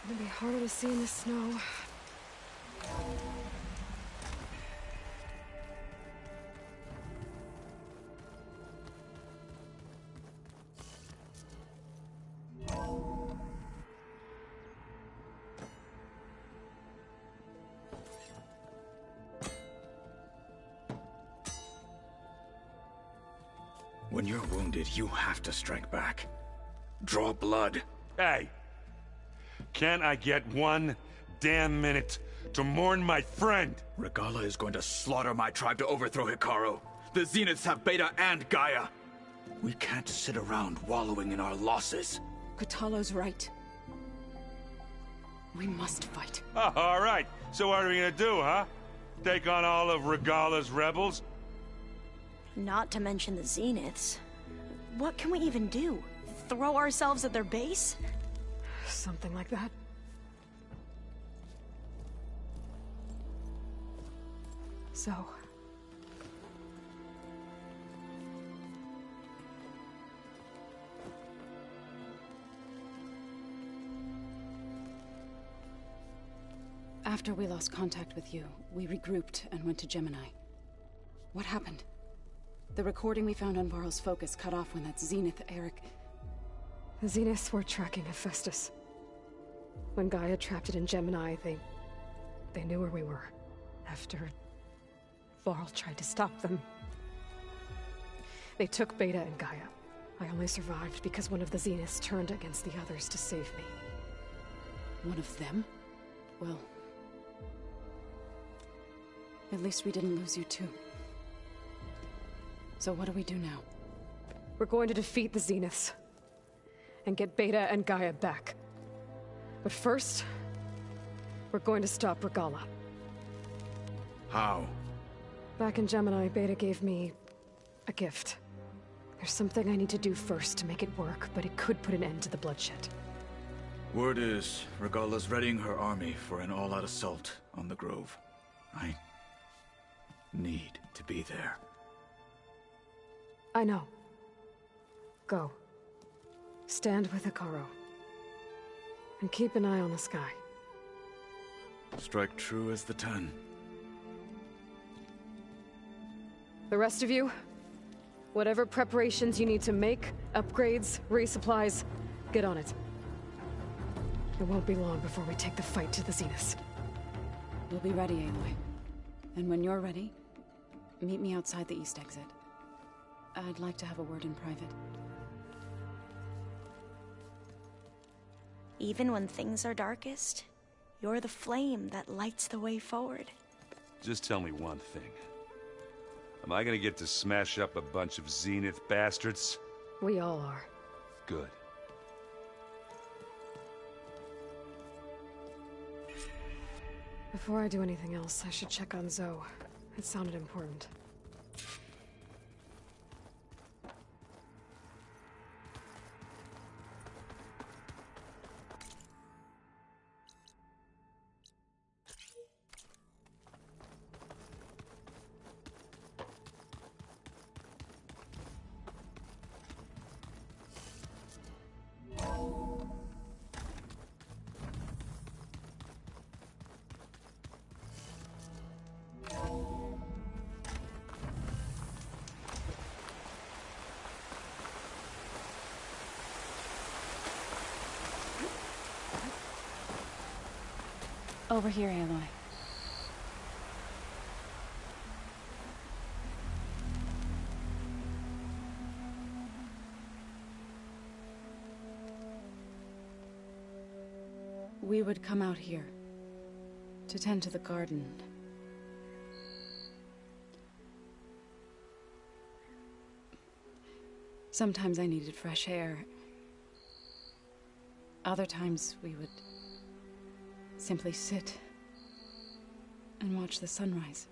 It'll be harder to see in the snow. When you're wounded, you have to strike back. Draw blood. Hey! Can't I get one damn minute to mourn my friend? Regalla is going to slaughter my tribe to overthrow Hekarro. The Zeniths have Beta and Gaia. We can't sit around wallowing in our losses. Kotallo's right. We must fight. Oh, all right. So what are we gonna do, huh? Take on all of Regalla's rebels? Not to mention the Zeniths. What can we even do? Throw ourselves at their base? Something like that. So... After we lost contact with you, we regrouped and went to Gemini. What happened? The recording we found on Varl's focus cut off when that Zenith, Eric... The Zeniths were tracking Hephaestus. When Gaia trapped it in Gemini, they knew where we were. After Varl tried to stop them. They took Beta and Gaia. I only survived because one of the Zeniths turned against the others to save me. One of them? Well... at least we didn't lose you too. So what do we do now? We're going to defeat the Zeniths. And get Beta and Gaia back. But first, we're going to stop Regalla. How? Back in Gemini, Beta gave me a gift. There's something I need to do first to make it work, but it could put an end to the bloodshed. Word is, Regalla's readying her army for an all-out assault on the Grove. I need to be there. I know. Go. Stand with Hekarro. And keep an eye on the sky. Strike true as the 10. The rest of you, Whatever preparations you need to make, upgrades, resupplies, get on it. It won't be long before we take the fight to the Zenith. We'll be ready, Aloy. And when you're ready, meet me outside the east exit. I'd like to have a word in private. Even when things are darkest, you're the flame that lights the way forward. Just tell me one thing. Am I gonna get to smash up a bunch of Zenith bastards? We all are. Good. Before I do anything else, I should check on Zoe. It sounded important. Over here, Aloy. We would come out here to tend to the garden. Sometimes I needed fresh air. Other times we would simply sit and watch the sunrise.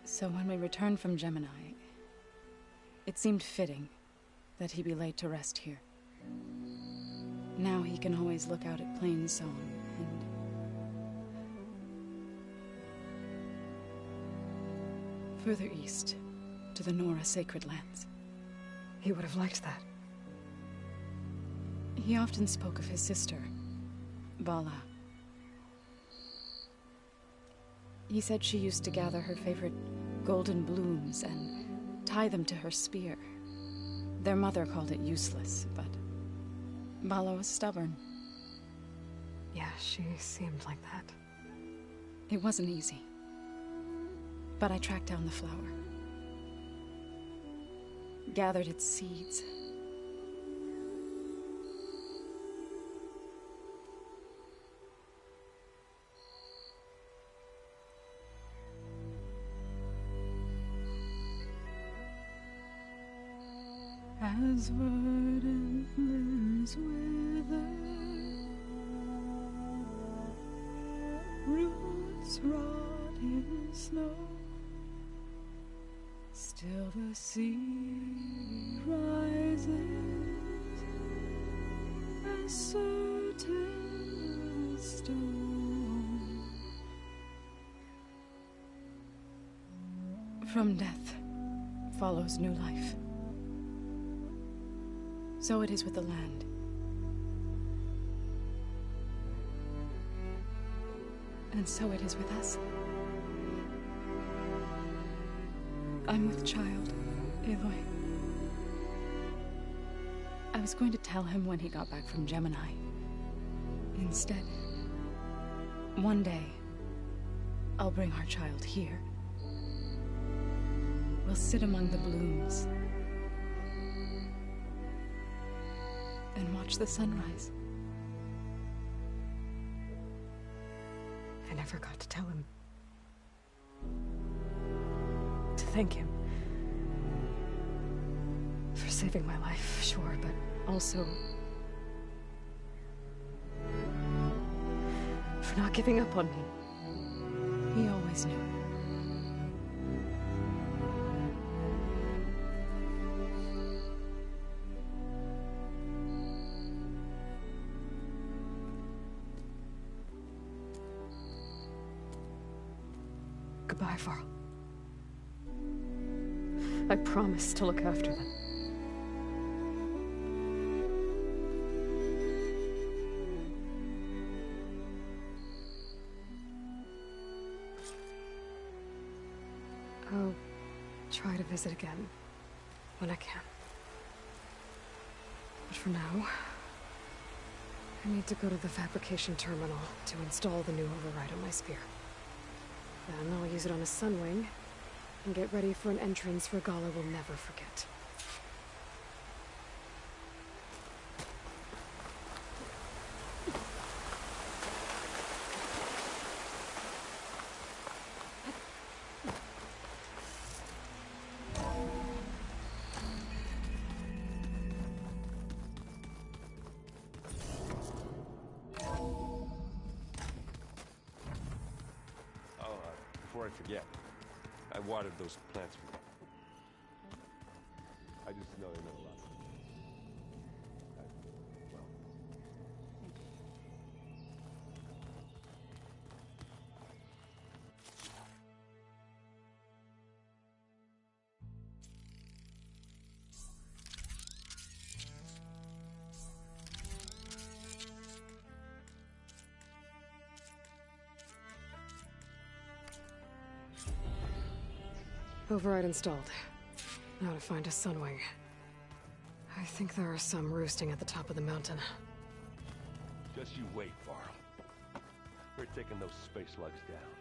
So when we returned from Gemini, it seemed fitting that he be laid to rest here. Now he can always look out at Plainsong and further east to the Nora Sacred Lands. He would have liked that. He often spoke of his sister, Vala. He said she used to gather her favorite golden blooms and tie them to her spear. Their mother called it useless, but Vala was stubborn. Yeah, she seemed like that. It wasn't easy. But I tracked down the flower. Gathered its seeds. As verdant limbs wither, roots rot in snow, still the sea rises as certain as stone. From death follows new life. So it is with the land. And so it is with us. I'm with child, Aloy. I was going to tell him when he got back from Gemini. Instead, one day, I'll bring our child here. We'll sit among the blooms and watch the sunrise. I never got to tell him. To thank him. For saving my life, sure, but also for not giving up on me. He always knew. Goodbye, Varl. I promise to look after them. I'll try to visit again when I can. But for now, I need to go to the fabrication terminal to install the new override on my spear. Then I'll use it on a Sunwing, and get ready for an entrance Regalla will never forget. Before I forget, I watered those plants for you. I just know they meant a lot. Well. Override installed. Now to find a Sunwing. I think there are some roosting at the top of the mountain. Just you wait, Varl. We're taking those space slugs down.